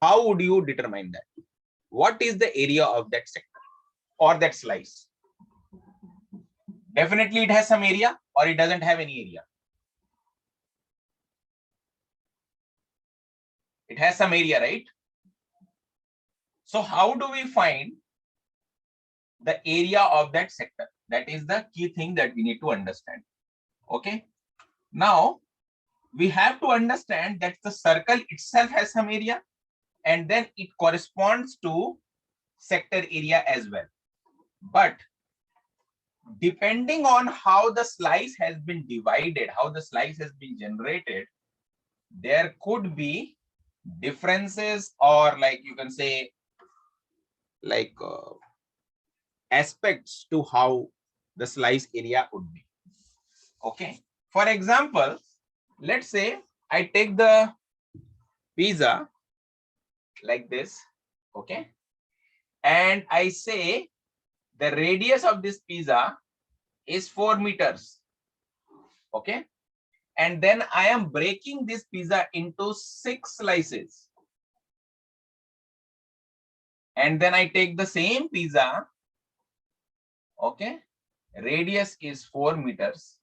How would you determine that? What is the area of that sector or that slice? Definitely it has some area, or it doesn't have any area. It has some area, right? So how do we find the area of that sector? That is the key thing that we need to understand. Okay. Now we have to understand that the circle itself has some area, and then it corresponds to sector area as well. But depending on how the slice has been divided, how the slice has been generated, there could be differences, or like you can say like aspects to how the slice area would be. Okay. For example, let's say I take the pizza like this. Okay. And I say the radius of this pizza is 4 meters. Okay. And then I am breaking this pizza into 6 slices. And then I take the same pizza. Okay. Radius is 4 meters.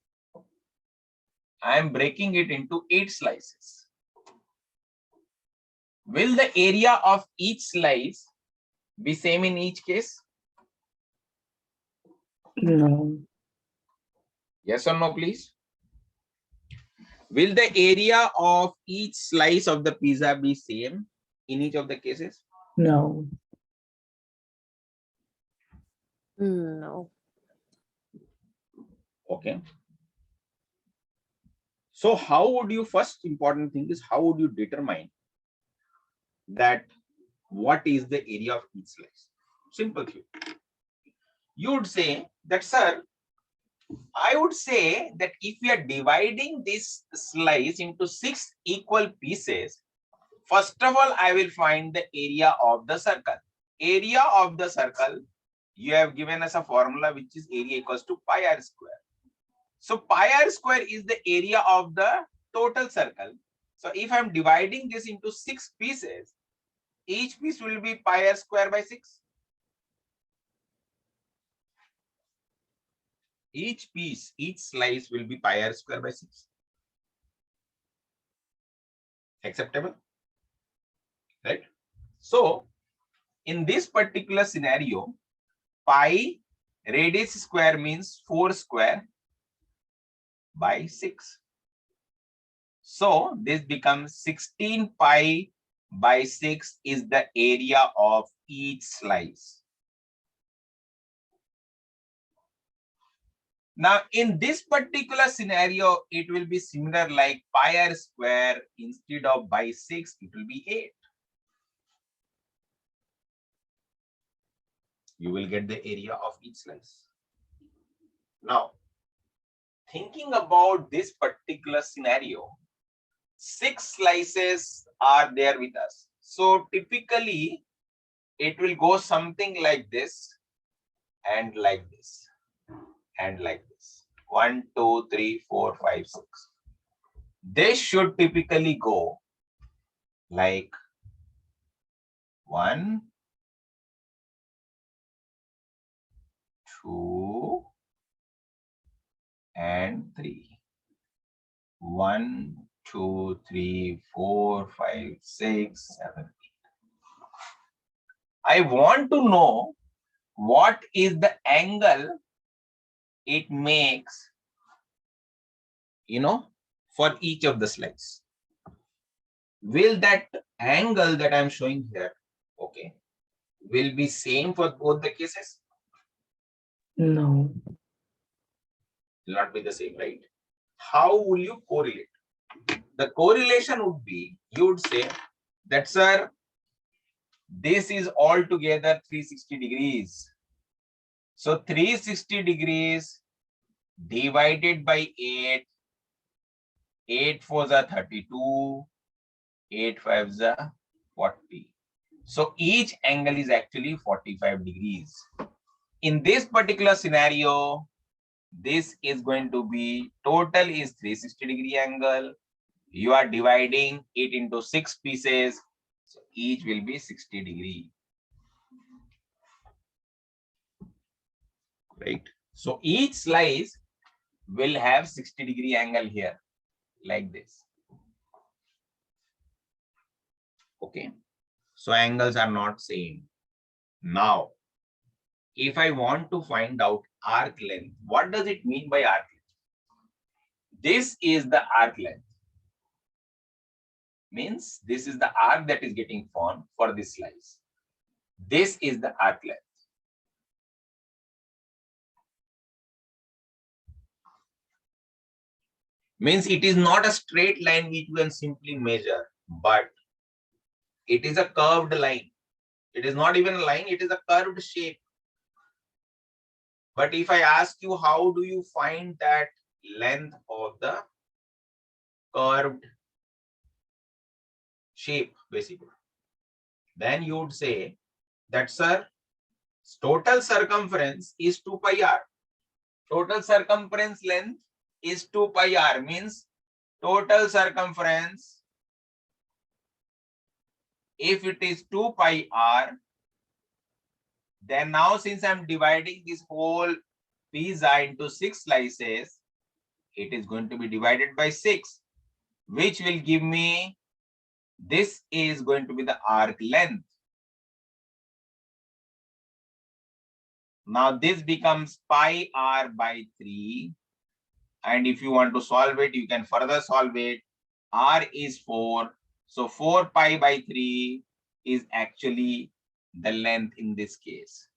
I am breaking it into 8 slices. Will the area of each slice be same in each case? No. Yes or no, please? Will the area of each slice of the pizza be same in each of the cases? No. No. Okay. So how would you, first important thing is, how would you determine that what is the area of each slice? Simple thing. You would say that, sir, I would say that if we are dividing this slice into 6 equal pieces, first of all, I will find the area of the circle. Area of the circle, you have given us a formula which is area equals to pi r square. So pi r square is the area of the total circle. So if I'm dividing this into 6 pieces, each piece will be pi r square by 6. Each piece, each slice will be pi r square by 6. Acceptable? Right? So in this particular scenario, pi radius square means 4 square by 6. So this becomes 16 pi by 6 is the area of each slice. Now in this particular scenario, it will be similar like pi r square, instead of by 6, it will be 8. You will get the area of each slice. Now, thinking about this particular scenario, 6 slices are there with us. So typically, it will go something like this, and like this, and like this. 1, 2, 3, 4, 5, 6. This should typically go like 1, 2, and 3. 1, 2, 3, 4, 5, 6, 7, 8. I want to know what is the angle it makes, for each of the slides. Will that angle that I'm showing here, okay, will be same for both the cases? No. Will not be the same, right? How will you correlate? The correlation would be, you would say that, sir, this is altogether 360 degrees. So 360 degrees divided by 8, 8 4s are 32, 8 5s are 40. So each angle is actually 45 degrees. In this particular scenario, this is going to be, total is 360 degree angle. You are dividing it into 6 pieces. each will be 60 degree, right? So each slice will have 60 degree angle here, like this. Okay, so angles are not same. Now, if I want to find out arc length, what does it mean by arc length? This is the arc length. Means this is the arc that is getting formed for this slice. This is the arc length. Means it is not a straight line which you can simply measure, but it is a curved line. It is not even a line, it is a curved shape. But if I ask you, how do you find that length of the curved shape, basically? Then you would say that, sir, total circumference is 2 pi r. Total circumference length is 2 pi r, means total circumference, if it is 2 pi r, then now since I'm dividing this whole pizza into 6 slices, it is going to be divided by 6, which will give me, this is going to be the arc length. Now this becomes pi r by 3. And if you want to solve it, you can further solve it. R is 4. So 4 pi by 3 is actually the length in this case.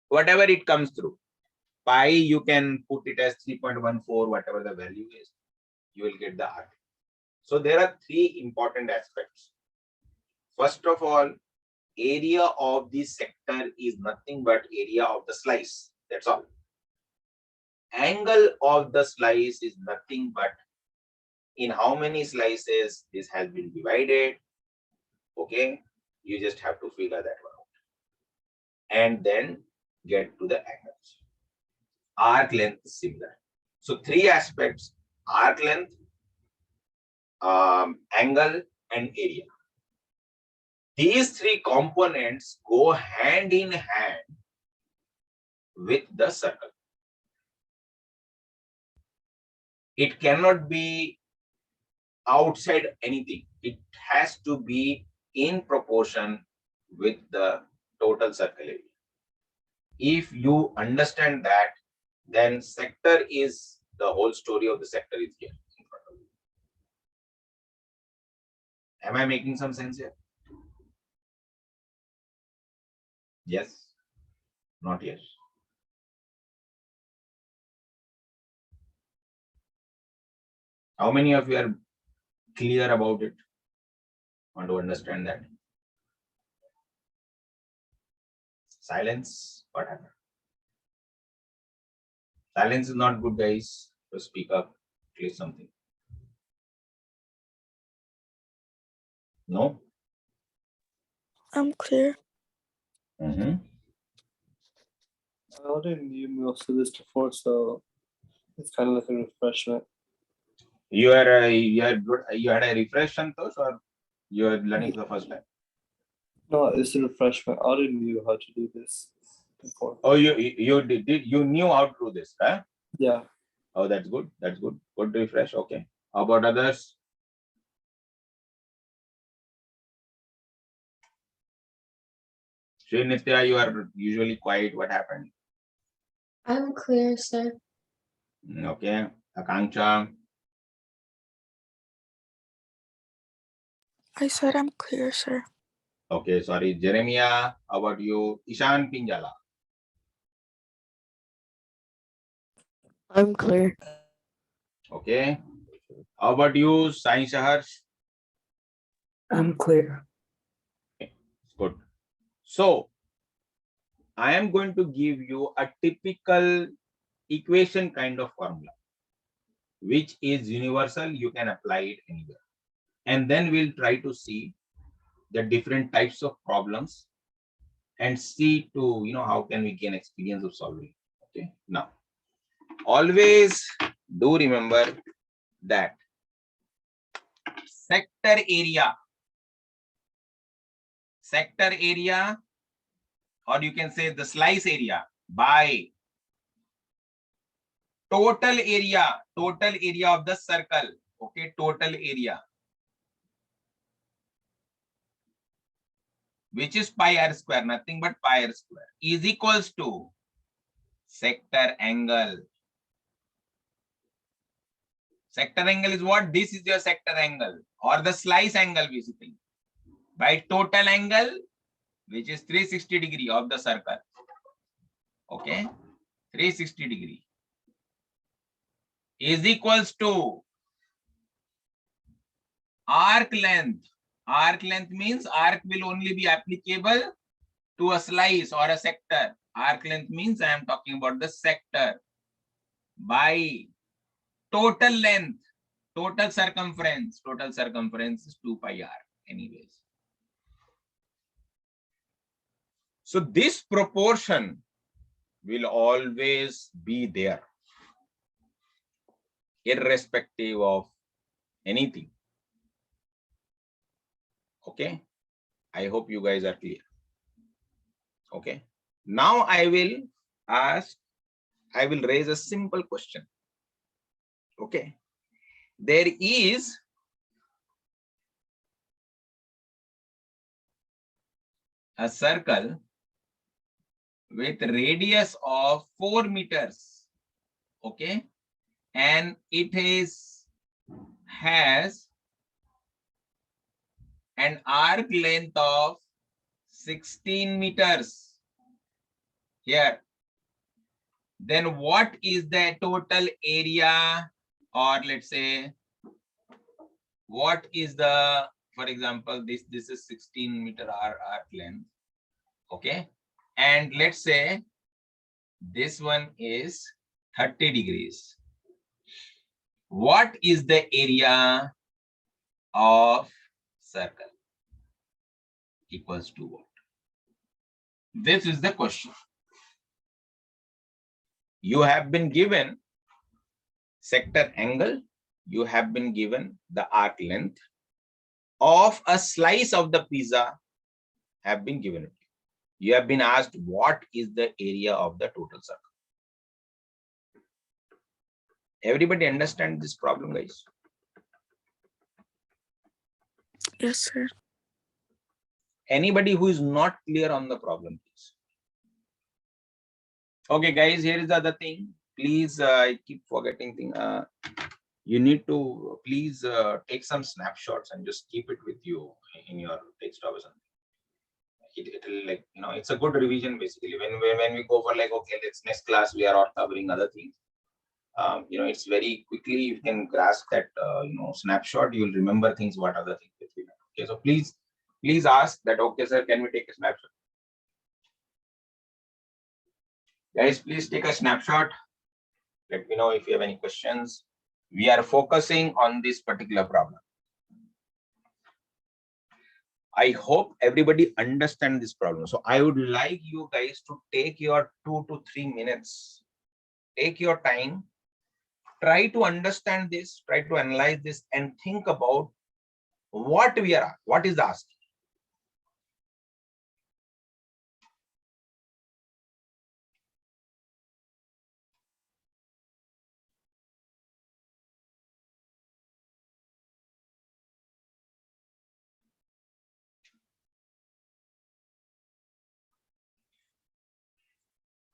Whatever it comes through. Pi, you can put it as 3.14, whatever the value is, you will get the arc. So there are 3 important aspects. First of all, area of the sector is nothing but area of the slice. That's all. Angle of the slice is nothing but in how many slices this has been divided. Okay, you just have to figure that one out and then get to the angles. Arc length is similar. So 3 aspects: arc length, angle, and area. These 3 components go hand in hand with the circle. It cannot be outside anything. It has to be in proportion with the total circle area. If you understand that, then sector is, the whole story of the sector is here in front of you. Am I making some sense here? Yes? Not yes? How many of you are clear about it? Want to understand that? Silence? What happened? Silence is not good, guys. To speak up, say something. No? I'm clear. I already knew most of this before, so it's kind of like a refreshment. You are good. You had a refresh, Santosh, or you are learning for the first time? No, it's a refreshment. I already knew how to do this before. Oh, you did you knew how to do this, huh? Yeah. Oh, that's good. That's good. Good refresh. Okay. How about others? Sri Nitya, you are usually quiet. What happened? I'm clear, sir. Okay. Akanksha. I said I'm clear, sir. Okay, sorry. Jeremiah, how about you? Ishan Pinjala. I'm clear. Okay. How about you, Sai Shaharsh? I'm clear. Good. So, I am going to give you a typical equation kind of formula, which is universal. You can apply it anywhere. And then we'll try to see the different types of problems and see to, how can we gain experience of solving. Okay. Now, always do remember that sector area. Sector area, or you can say the slice area, by total area of the circle. Okay, total area, which is pi r square, nothing but pi r square, is equals to sector angle. Sector angle is what? This is your sector angle or the slice angle basically, by total angle, which is 360 degree of the circle. Okay, 360 degree is equals to arc length. Arc length means arc will only be applicable to a slice or a sector. Arc length means I am talking about the sector, by total length, total circumference. Total circumference is 2 pi r anyways. So this proportion will always be there, irrespective of anything. Okay, I hope you guys are clear. Okay, now I will raise a simple question. Okay, there is a circle with radius of 4 meters. Okay, and it has an arc length of 16 meters here. Then what is the total area, or let's say what is the, for example, this is 16 meter arc length. Okay, and let's say this one is 30 degrees. What is the area of circle? Equals to what? This is the question. You have been given sector angle, you have been given the arc length of a slice of the pizza have been given it. You have been asked what is the area of the total circle. Everybody understand this problem, guys? Yes, sir. Anybody who is not clear on the problem, please. Okay, guys, here is the other thing. Please, I keep forgetting thing. You need to please take some snapshots and just keep it with you in your desktop or something. It'll, like, you know, it's a good revision basically. When we go for like, okay, let's next class we are all covering other things. You know, it's very quickly you can grasp that you know, snapshot. You will remember things. What other things that we have. Okay, so please ask that. Okay, sir, can we take a snapshot? Guys, please take a snapshot. Let me know if you have any questions. We are focusing on this particular problem. I hope everybody understands this problem. So I would like you guys to take your 2 to 3 minutes. Take your time. Try to understand this. Try to analyze this and think about what is the ask.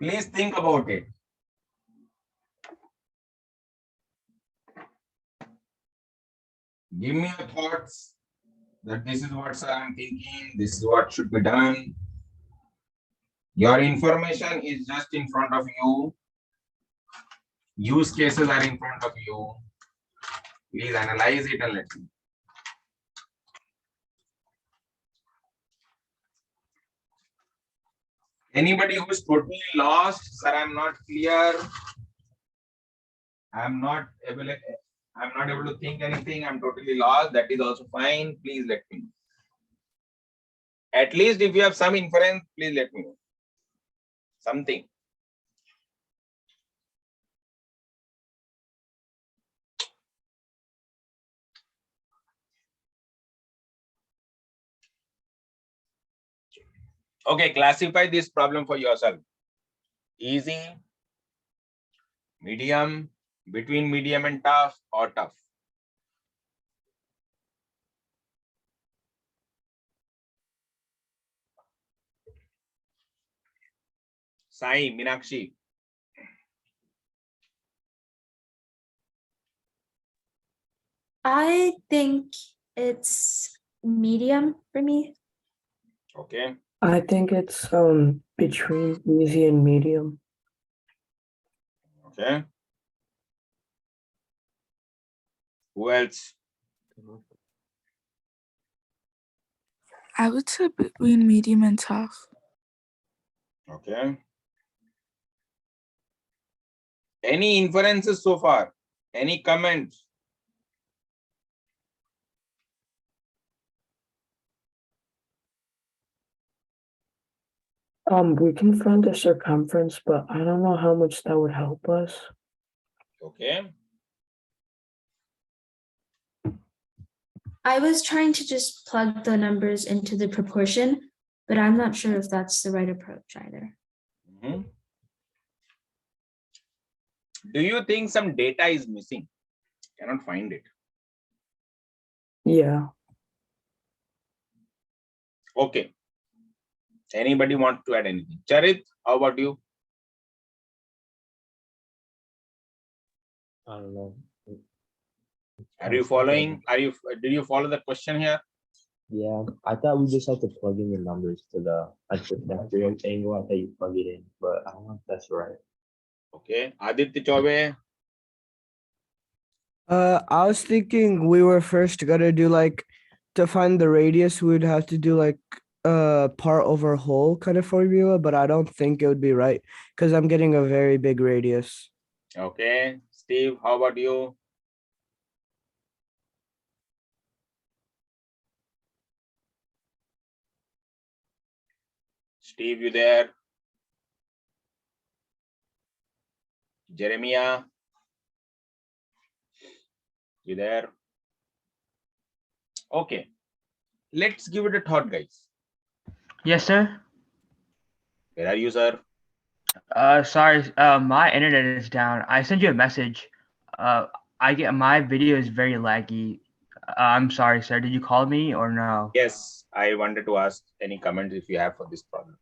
Please think about it. Give me your thoughts that this is what, sir, I'm thinking. This is what should be done. Your information is just in front of you. Use cases are in front of you. Please analyze it and let me know. Anybody who is totally lost, sir, I'm not clear. I'm not able to think anything. I'm totally lost. That is also fine. Please let me know. At least if you have some inference, please let me know. Something. Okay, classify this problem for yourself. Easy, medium, between medium and tough, or tough. Sai, Meenakshi. I think it's medium for me. Okay. I think it's between easy and medium. Okay. Who else? I would say between medium and tough. Okay. Any inferences so far? Any comments? We can find the circumference, but I don't know how much that would help us. Okay. I was trying to just plug the numbers into the proportion, but I'm not sure if that's the right approach either. Mhm. Do you think some data is missing? Cannot find it. Yeah. Okay. Anybody want to add anything? Charit, how about you? I don't know. Are you following? Did you follow the question here? Yeah, I thought we just had to plug in the numbers to the vector angle. I thought you plug it in, but I don't know if that's right. Okay. Aditya Chaube. I was thinking we were first gonna do like to find the radius, we would have to do like part over whole kind of formula, but I don't think it would be right because I'm getting a very big radius. Okay. Steve, how about you? Steve, you there? Jeremiah, you there? Okay. Let's give it a thought, guys. Yes, sir. Where are you, sir? Sorry, my internet is down. I sent you a message. I get my video is very laggy. I'm sorry, sir. Did you call me or no? Yes, I wanted to ask any comments if you have for this problem.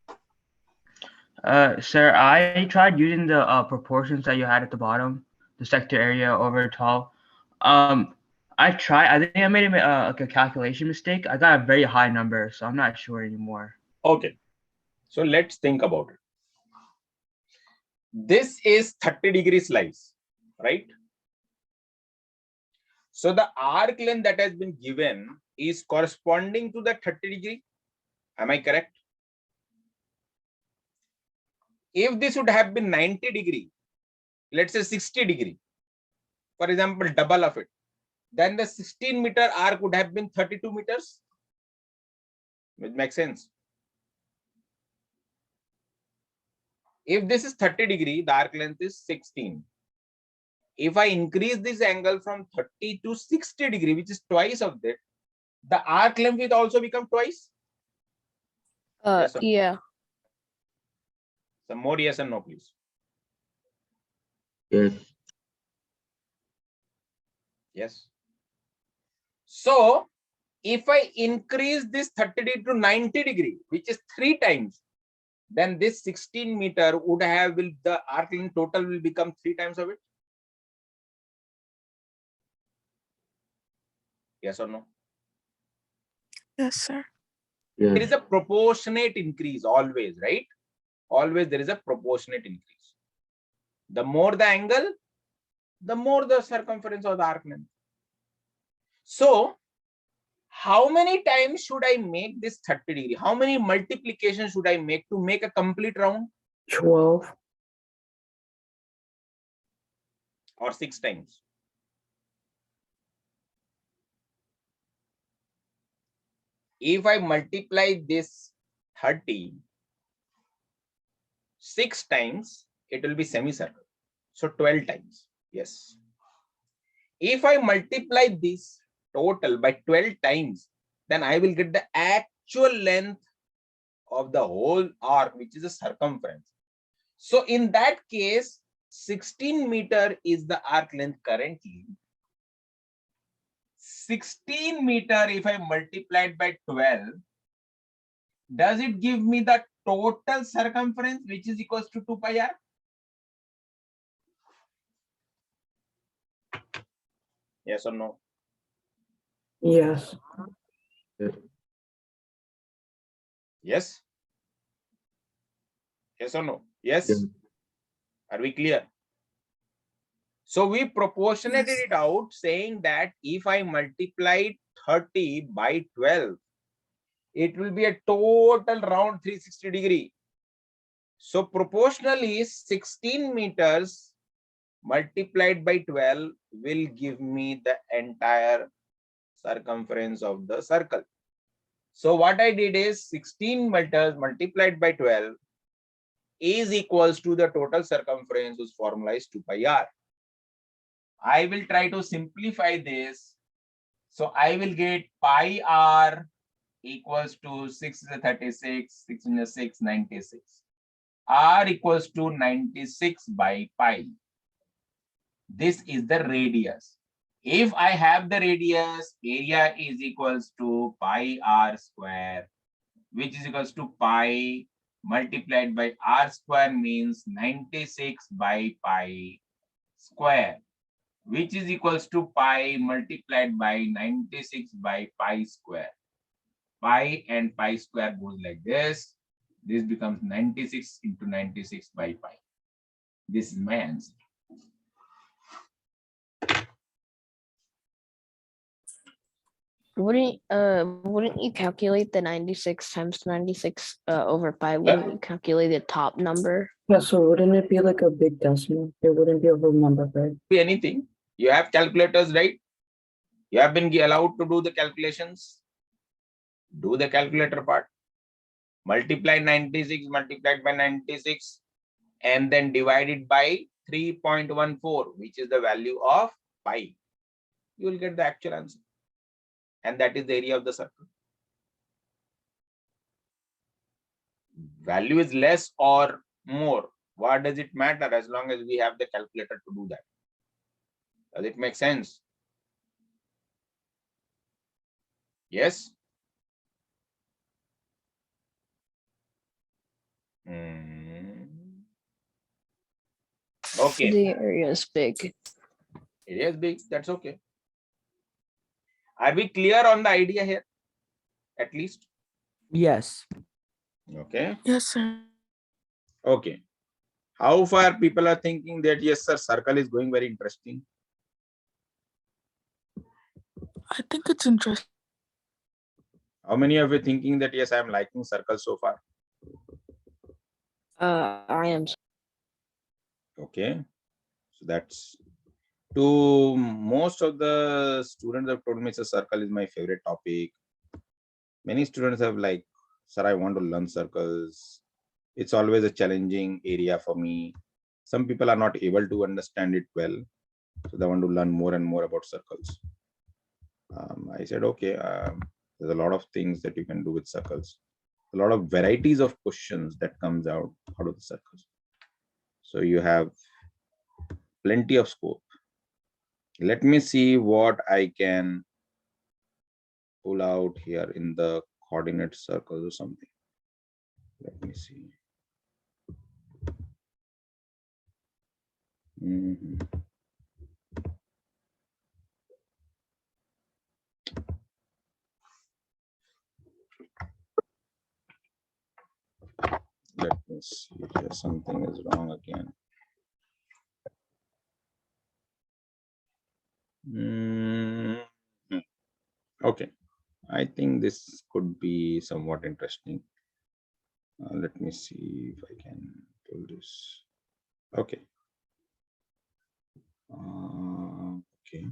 Sir, I tried using the proportions that you had at the bottom, the sector area over 12. I tried. I think I made like a calculation mistake. I got a very high number, so I'm not sure anymore. Okay. So let's think about it. This is 30-degree slice, right? So the arc length that has been given is corresponding to the 30-degree. Am I correct? If this would have been 90-degree, let's say 60-degree, for example, double of it, then the 16-meter arc would have been 32 meters. It makes sense. If this is 30-degree, the arc length is 16. If I increase this angle from 30 to 60-degree, which is twice of that, the arc length will also become twice. Yes or no? Yeah. Some more yes and no, please. Yes. Yes. So if I increase this 30 to 90-degree, which is 3 times, then this 16-meter would have the arc length total will become 3 times of it. Yes or no? Yes, sir. Yes. There is a proportionate increase always, right? Always there is a proportionate increase. The more the angle, the more the circumference of the arc length. So how many times should I make this 30-degree? How many multiplications should I make to make a complete round? 12. Or 6 times? If I multiply this 30 6 times, it will be semicircle. So 12 times. Yes. If I multiply this total by 12 times, then I will get the actual length of the whole arc, which is the circumference. So in that case, 16 meter is the arc length currently. 16 meter, if I multiply it by 12, does it give me the total circumference, which is equals to 2 pi r? Yes or no? Yes. Yes? Yes or no? Yes? Yeah. Are we clear? So we proportionated Yes. it out, saying that if I multiply 30 by 12, it will be a total round 360 degree. So proportionally 16 meters multiplied by 12 will give me the entire circumference of the circle. So what I did is 16 meters multiplied by 12 is equals to the total circumference, whose formula is 2 pi r. I will try to simplify this. So I will get pi r equals to 6 is a 36, 6 in a 6, 96. R equals to 96 by pi. This is the radius. If I have the radius, area is equals to pi r square, which is equals to pi multiplied by r square, means 96 by pi square, which is equals to pi multiplied by 96 by pi square. Pi and pi square goes like this. This becomes 96 into 96 by pi. This is my answer. Wouldn't you calculate the 96 times 96 over pi? Wouldn't you calculate the top number? Yeah, so wouldn't it be like a big decimal? It wouldn't be a whole number, right? Be anything. You have calculators, right? You have been allowed to do the calculations. Do the calculator part. Multiply 96 multiplied by 96 and then divide it by 3.14, which is the value of pi. You will get the actual answer. And that is the area of the circle. Value is less or more. What does it matter as long as we have the calculator to do that? Does it make sense? Yes? Okay. The area is big. Area is big. That's okay. Are we clear on the idea here? At least? Yes. Okay. Yes, sir. Okay. How far people are thinking that, yes, sir, circle is going very interesting? I think it's interesting. How many of you thinking that, yes, I am liking circle so far? I am. Okay. So that's to most of the students have told me, so circle is my favorite topic. Many students have like, sir, I want to learn circles. It's always a challenging area for me. Some people are not able to understand it well, so they want to learn more and more about circles. I said, okay, there's a lot of things that you can do with circles. A lot of varieties of questions that comes out of the circles. So you have plenty of scope. Let me see what I can pull out here in the coordinate circles or something. Let me see. Let me see here. Something is wrong again. Okay. I think this could be somewhat interesting. Let me see if I can pull this. Okay. Okay.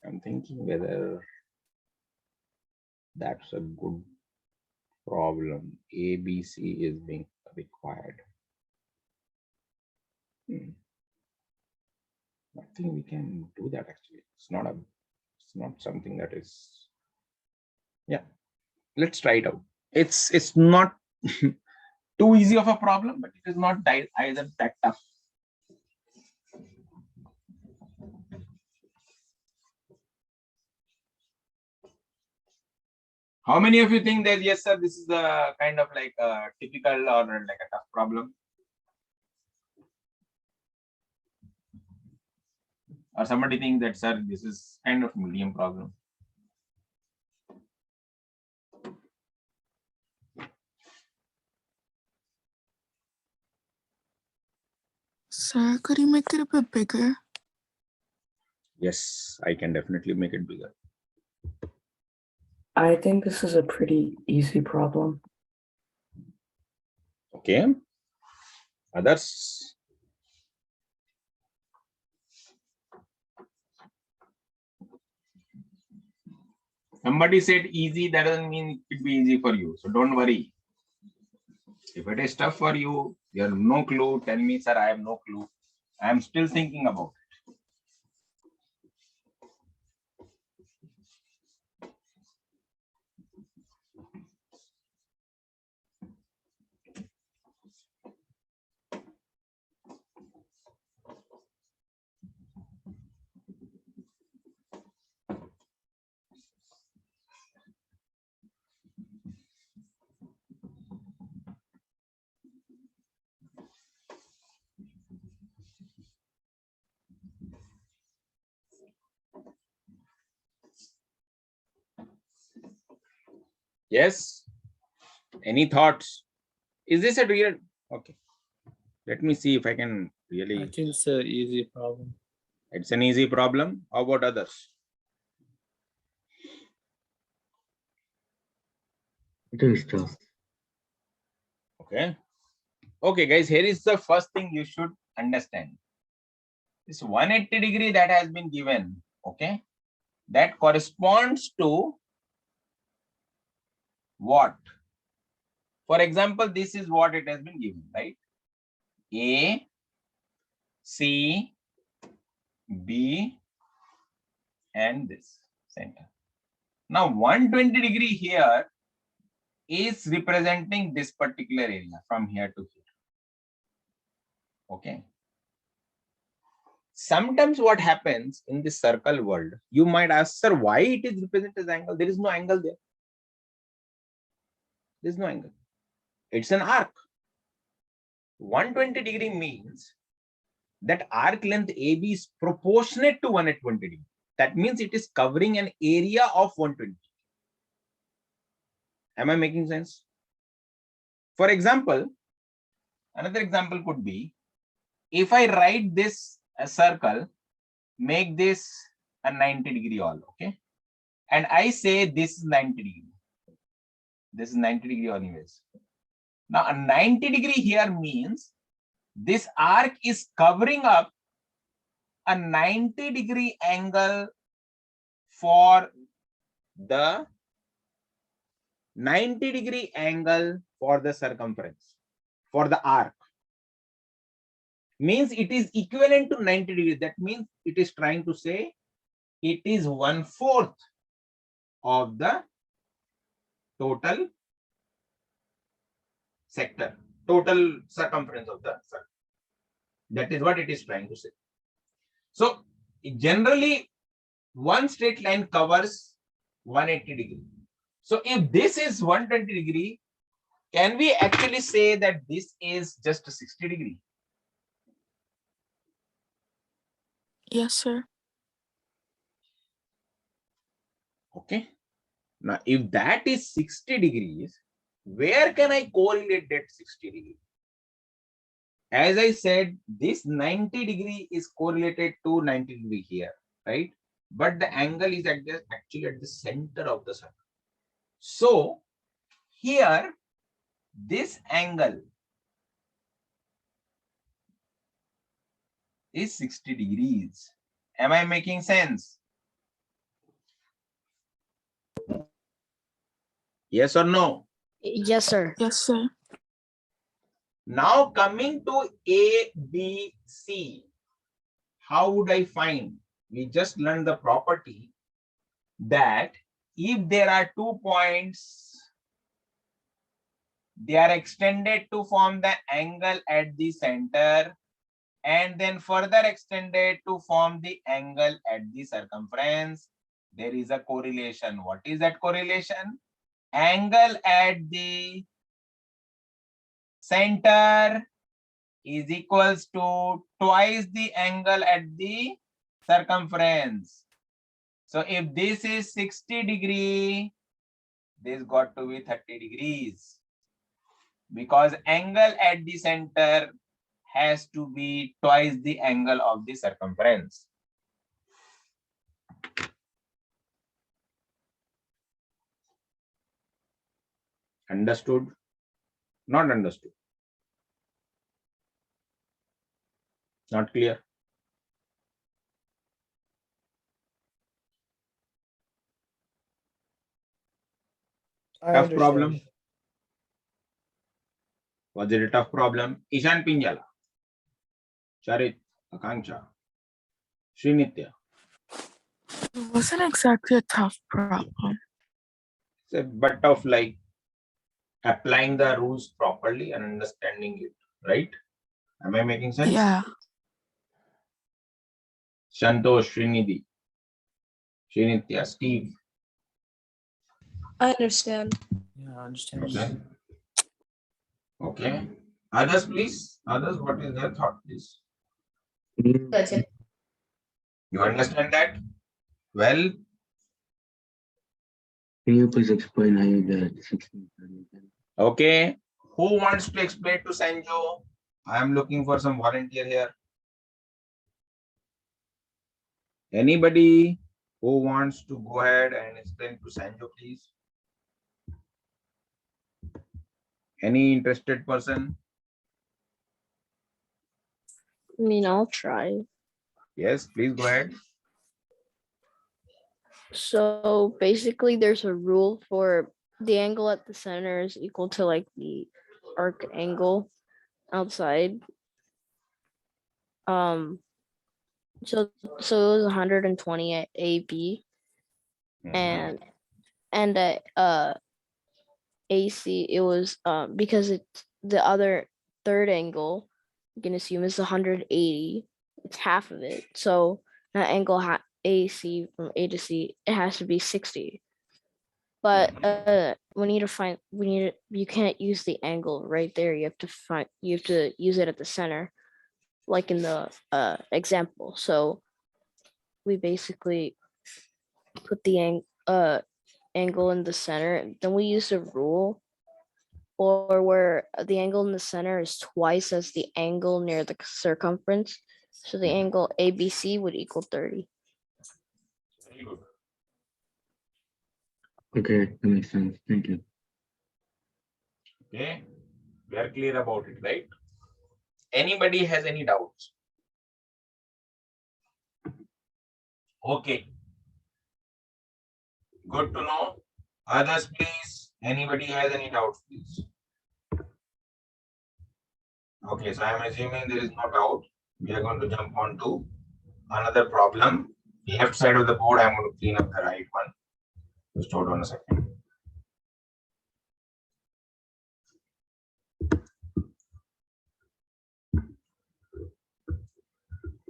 I'm thinking whether That's a good problem. ABC is being required. I think we can do that actually. It's not something that is, yeah. Let's try it out. It's not too easy of a problem, but it is not either that tough. How many of you think that yes, sir, this is a kind of like a typical or like a tough problem? Or somebody think that, sir, this is kind of medium problem? Sir, could you make it a bit bigger? Yes, I can definitely make it bigger. I think this is a pretty easy problem. Okay. Others? Somebody said easy, that doesn't mean it will be easy for you. So don't worry. If it is tough for you, you have no clue, tell me, sir, I have no clue. I am still thinking about it. Yes. Any thoughts? Is this a real? Okay. Let me see if I can I really. think it's an easy problem. It's an easy problem. How about others? I think it's tough. Okay. Okay, guys, here is the first thing you should understand. This 180° that has been given, okay, that corresponds to what? For example, this is what it has been given, right? A, C, B, and this center. Now 120° here is representing this particular area from here to here. Okay. Sometimes what happens in the circle world, you might ask, sir, why it is represented as angle? There is no angle there. There is no angle. It's an arc. 120° means that arc length AB is proportionate to 120°. That means it is covering an area of 120. Am I making sense? For example, another example could be, if I write this a circle, make this a 90° all, okay? And I say this is 90°. This is 90° anyways. Now a 90° here means this arc is covering up a 90° angle for the 90° angle for the circumference, for the arc. Means it is equivalent to 90°. That means it is trying to say it is 1/4 of the total sector, total circumference of the circle. That is what it is trying to say. So generally, one straight line covers 180°. So if this is 120°, can we actually say that this is just 60°? Yes, sir. Okay. Now, if that is 60°, where can I correlate that 60°? As I said, this 90° is correlated to 90° here, right? But the angle is actually at the center of the circle. So here, this angle is 60°. Am I making sense? Yes or no? Yes, sir. Yes, sir. Now coming to A, B, C. How would I find? We just learned the property that if there are 2 points, they are extended to form the angle at the center and then further extended to form the angle at the circumference. There is a correlation. What is that correlation? Angle at the center is equals to twice the angle at the circumference. So if this is 60 degree, this got to be 30 degrees because angle at the center has to be twice the angle of the circumference. Understood? Not understood? Not clear? I Tough understand. problem? Was it a tough problem? Ishan Pinjala, Charit, Akanksha, Srinitya. It wasn't exactly a tough problem. It's a bit of like applying the rules properly and understanding it, right? Am I making sense? Yeah. Shantosh, Srinidhi, Srinitya, Steve. I understand. Yeah, I understand. Okay. Okay. Others, please. Others, what is their thought, please? Good. You understand that? Well, Can you please explain how you did 1630 again? okay. Who wants to explain to Sanjo? I am looking for some volunteer here. Anybody who wants to go ahead and explain to Sanjo, please? Any interested person? I mean, I'll try. Yes, please go ahead. So basically, there's a rule for the angle at the center is equal to like the arc angle outside. So it was 120 at AB and AC it was because it's the other third angle you can assume is 180. It's half of it. So that angle AC from A to C it has to be 60. But you can't use the angle right there. you have to use it at the center, like in the example. So we basically put the angle in the center. Then we use a rule or where the angle in the center is twice as the angle near the circumference. So the angle ABC would equal 30. Very good. Okay, that makes sense. Thank you. Okay. We are clear about it, right? Anybody has any doubts? Okay. Good to know. Others, please. Anybody has any doubts, please? Okay, so I am assuming there is no doubt. We are going to jump on to another problem. Left side of the board, I am going to clean up the right one. Just hold on a second.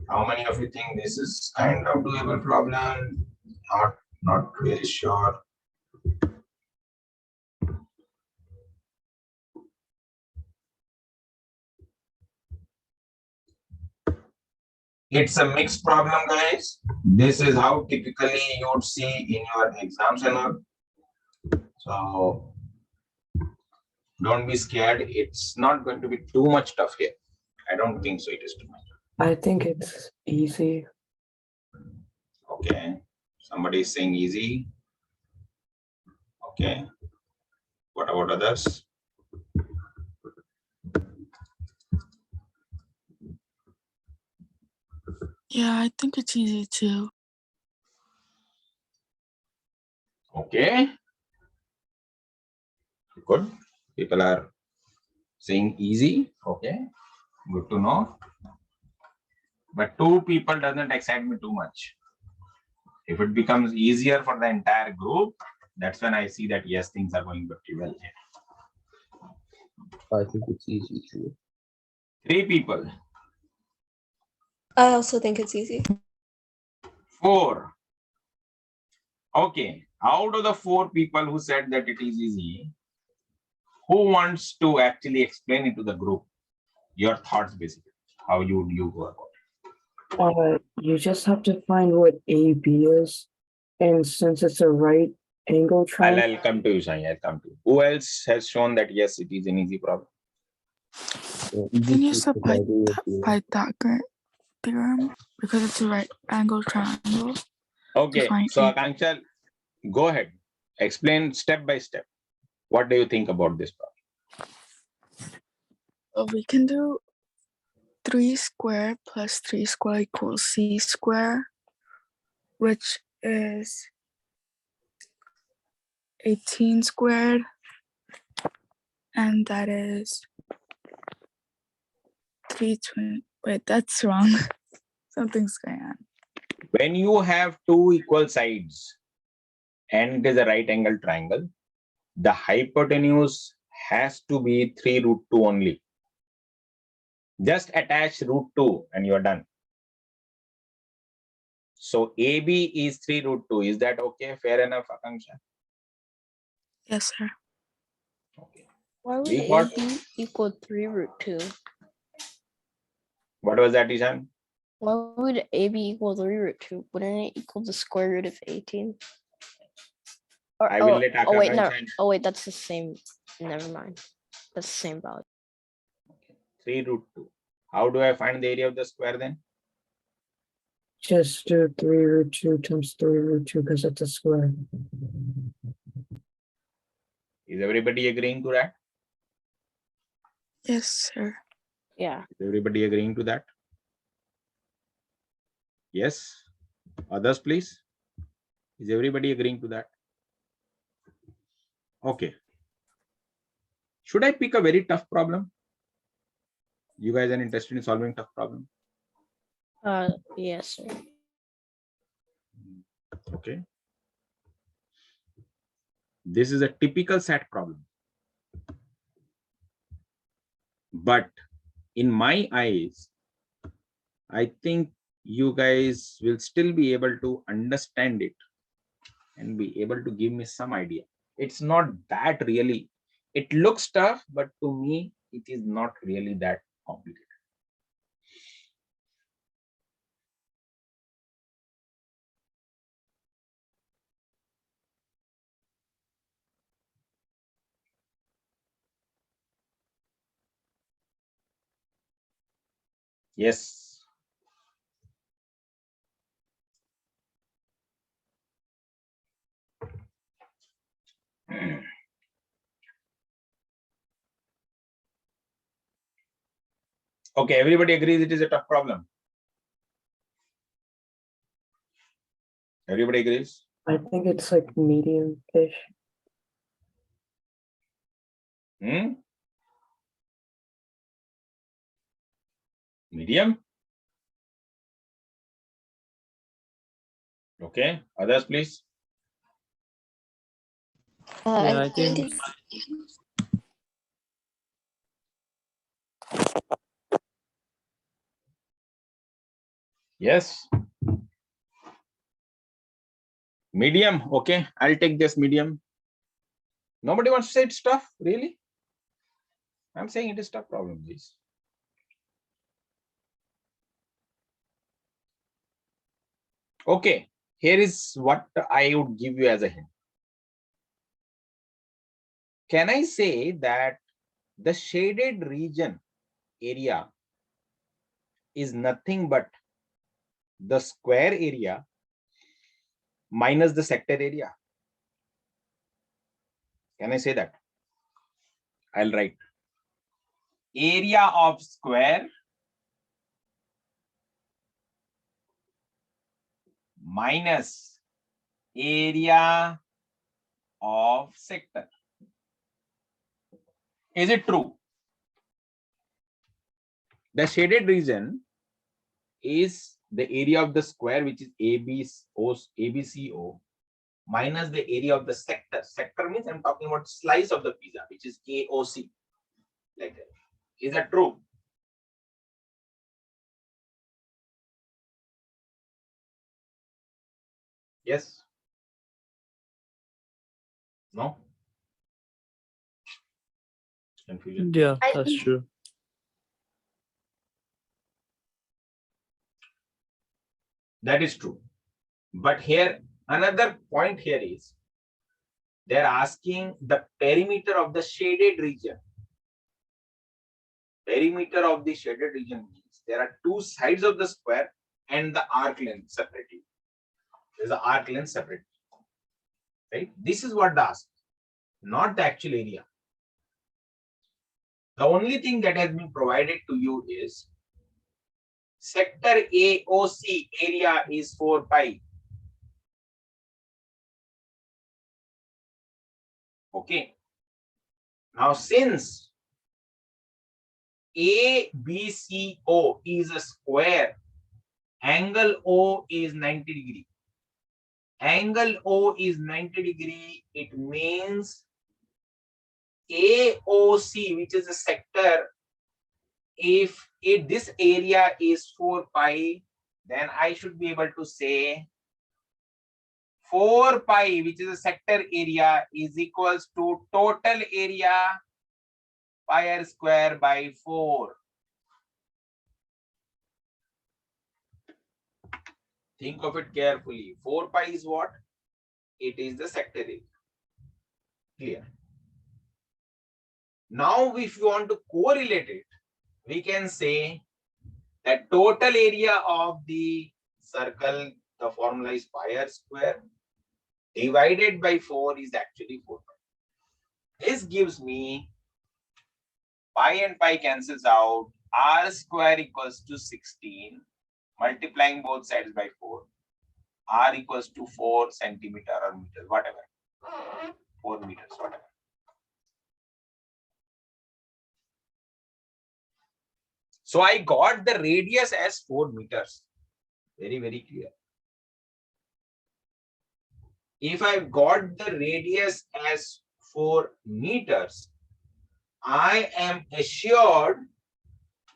How many of you think this is kind of doable problem? Not really sure. It's a mixed problem, guys. This is how typically you would see in your exams and all. So don't be scared. It's not going to be too much tough here. I don't think so. It is too much. I think it's easy. Okay. Somebody is saying easy. Okay. What about others? Yeah, I think it's easy too. Okay. Good. People are saying easy. Okay. Good to know. But two people doesn't excite me too much. If it becomes easier for the entire group, that's when I see that yes, things are going pretty well here. I think it's easy too. Three people. I also think it's easy. Four. Okay. Out of the four people who said that it is easy, who wants to actually explain it to the group? Your thoughts, basically. How you go about it? You just have to find what AB is, and since it's a right angle triangle, I'll come to you, Shai. I'll come to you. Who else has shown that yes, it is an easy problem? Yeah, You can easy use the because I agree with you. Pythagorean theorem because it's a right angle triangle. Okay. find So A. Akanksha, go ahead. Explain step by step. What do you think about this problem? We can do 3 squared plus 3 squared equals c squared, which is 18 squared, and that is 320. Wait, that's wrong. Something's going on. When you have two equal sides and it is a right angle triangle, the hypotenuse has to be 3 root 2 only. Just attach root 2 and you are done. So AB is 3 root 2. Is that okay? Fair enough, Akanksha? Yes, sir. Okay. Why would We got, AB equal 3 root 2? what was that, Ishan? Why would AB equal 3 root 2? Wouldn't it equal the square root of 18? Or, I will let oh wait, no. Akanksha. Oh wait, that's the same. Never mind. That's the same value. 3 root 2. How do I find the area of the square then? just do 3 root 2 times 3 root 2 because it's a square. Is everybody agreeing to that? Yes, sir. Yeah. Is everybody agreeing to that? Yes. Others, please. Is everybody agreeing to that? Okay. Should I pick a very tough problem? You guys are interested in solving tough problem? Yes, sir. Okay. This is a typical SAT problem. But in my eyes, I think you guys will still be able to understand it and be able to give me some idea. It's not that really, it looks tough, but to me, it is not really that complicated. Yes. Okay, everybody agrees it is a tough problem. Everybody agrees? I think it's like medium-ish. Medium? Okay, others please. Yeah, I think Yes. Medium, okay, I'll take this medium. Nobody wants to say it's tough, really? I'm saying it is tough problem, please. Okay, here is what I would give you as a hint. Can I say that the shaded region area is nothing but the square area minus the sector area? Can I say that? I'll write area of square minus area of sector. Is it true? The shaded region is the area of the square, which is ABCO, minus the area of the sector. Sector means I'm talking about slice of the pizza, which is AOC. Like that. Is that true? Yes? No? Confusion? Yeah, I that's think true. That is true. But here, another point here is, they're asking the perimeter of the shaded region. Perimeter of the shaded region means there are two sides of the square and the arc length separately. There's an arc length separately. Right? This is what they ask, not the actual area. The only thing that has been provided to you is sector AOC area is 4 pi. Okay. Now, since ABCO is a square, angle O is 90 degree. Angle O is 90 degree. It means AOC, which is a sector, if this area is 4 pi, then I should be able to say 4 pi, which is a sector area, is equals to total area pi r square by 4. Think of it carefully. 4 pi is what? It is the sector area. Clear? Now, if you want to correlate it, we can say that total area of the circle, the formula is pi r square, divided by 4 is actually 4 pi. This gives me pi and pi cancels out, r square equals to 16, multiplying both sides by 4, r equals to 4 centimeter or meter, whatever, 4 meters, whatever. So I got the radius as 4 meters. Very, very clear. If I've got the radius as 4 meters, I am assured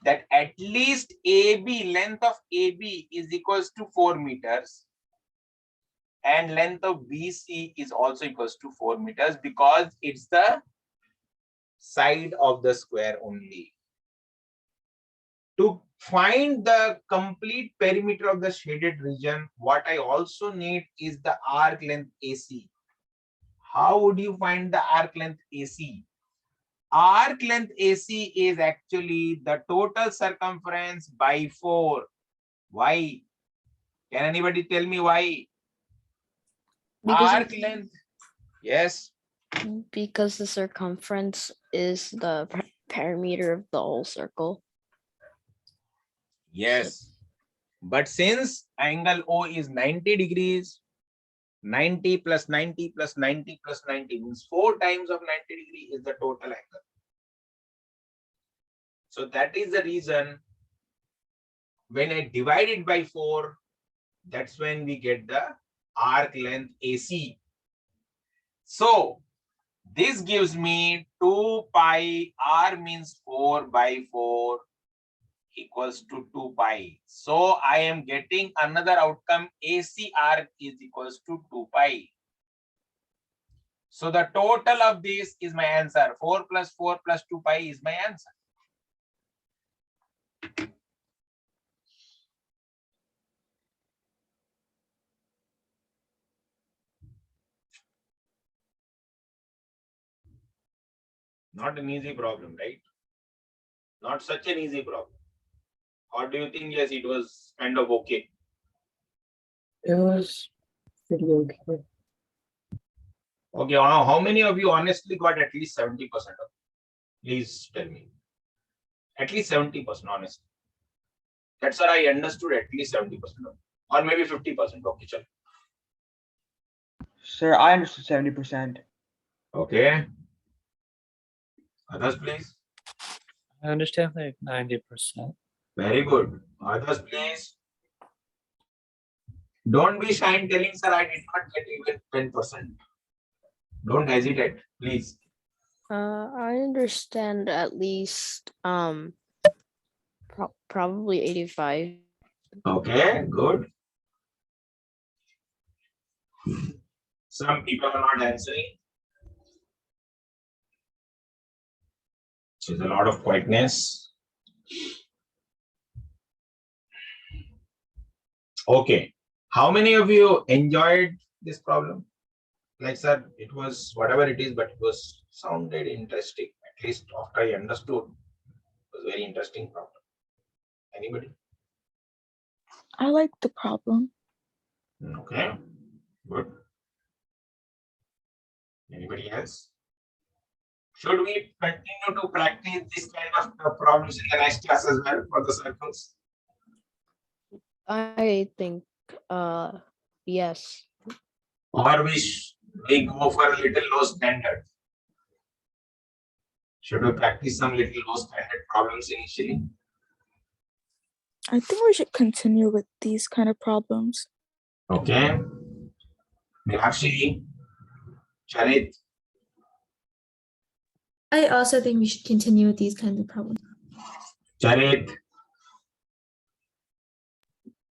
that at least AB, length of AB is equals to 4 meters and length of BC is also equals to 4 meters because it's the side of the square only. To find the complete perimeter of the shaded region, what I also need is the arc length AC. How would you find the arc length AC? Arc length AC is actually the total circumference by 4. Why? Can anybody tell me why? Because Arc length. Yes. because the circumference is the perimeter of the whole circle. Yes. But since angle O is 90 degrees, 90 plus 90 plus 90 plus 90 means 4 times of 90 degree is the total angle. So that is the reason when I divide it by 4, that's when we get the arc length AC. So this gives me 2 pi, r means 4 by 4 equals to 2 pi. So I am getting another outcome, AC arc is equals to 2 pi. So the total of this is my answer. 4 plus 4 plus 2 pi is my answer. Not an easy problem, right? Not such an easy problem. Or do you think, yes, it was kind of okay? It was pretty okay. Okay, how many of you honestly got at least 70% of it? Please tell me. At least 70%, honestly. That's what I understood, at least 70% of it. Or maybe 50%. Okay, chal. Sir, I understood 70%. Okay. Others, please. I understand like 90%. Very good. Others, please. Don't be shy in telling, sir, I did not get even 10%. Don't hesitate, please. I understand at least probably 85. Okay, good. Some people are not answering. There's a lot of quietness. Okay. How many of you enjoyed this problem? Like, sir, it was whatever it is, but it was sounded interesting. At least after I understood, it was a very interesting problem. Anybody? I like the problem. Okay, good. Anybody else? Should we continue to practice this kind of problems in the next class as well for the circles? I think yes. Or we go for a little low standard? Should we practice some little low standard problems initially? I think we should continue with these kind of problems. Okay. Meenakshi, Charit, I also think we should continue with these kinds of problems. Charit,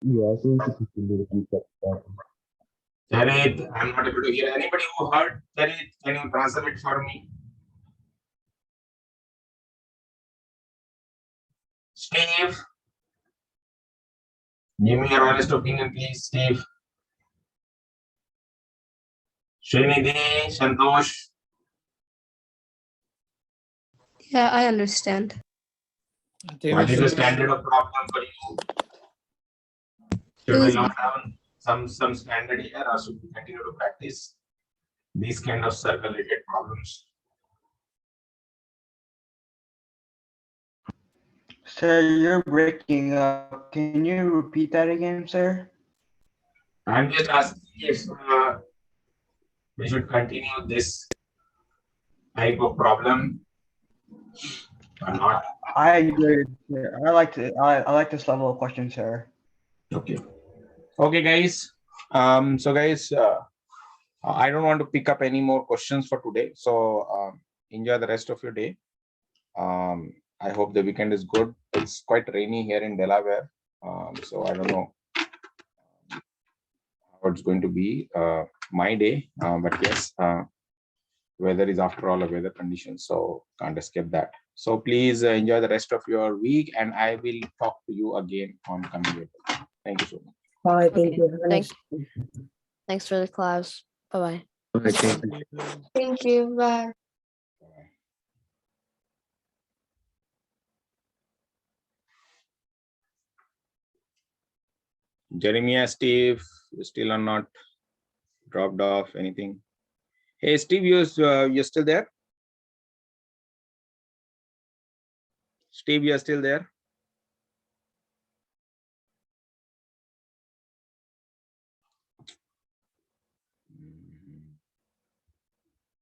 Yeah, I think we should continue to keep that. Charit, I'm not able to hear. Anybody who heard Charit, can you translate for me? Steve, give me your honest opinion, please, Steve. Srinidhi, Santosh, Yeah, I understand. I think what we is the should- standard of problem for you? Should we note down some standard here, or should we continue to practice these kind of circle-related problems? Sir, you're breaking up. Can you repeat that again, sir? I'm just asking if we should continue this type of problem or not. I agree. Sir. I like this level of question, sir. Okay. Okay, guys. So guys, I don't want to pick up any more questions for today. So enjoy the rest of your day. I hope the weekend is good. It's quite rainy here in Delaware. So I don't know how it's going to be my day. But yes, weather is after all a weather condition. So can't escape that. So please enjoy the rest of your week, and I will talk to you again on coming week. Thank you so much. Bye, thank Okay, you. Thanks for the class. Bye bye. Okay, thank you. Thank you. Bye. Jeremiah, Steve, you still are not dropped off anything? Hey, Steve, you're still there? Steve, you're still there?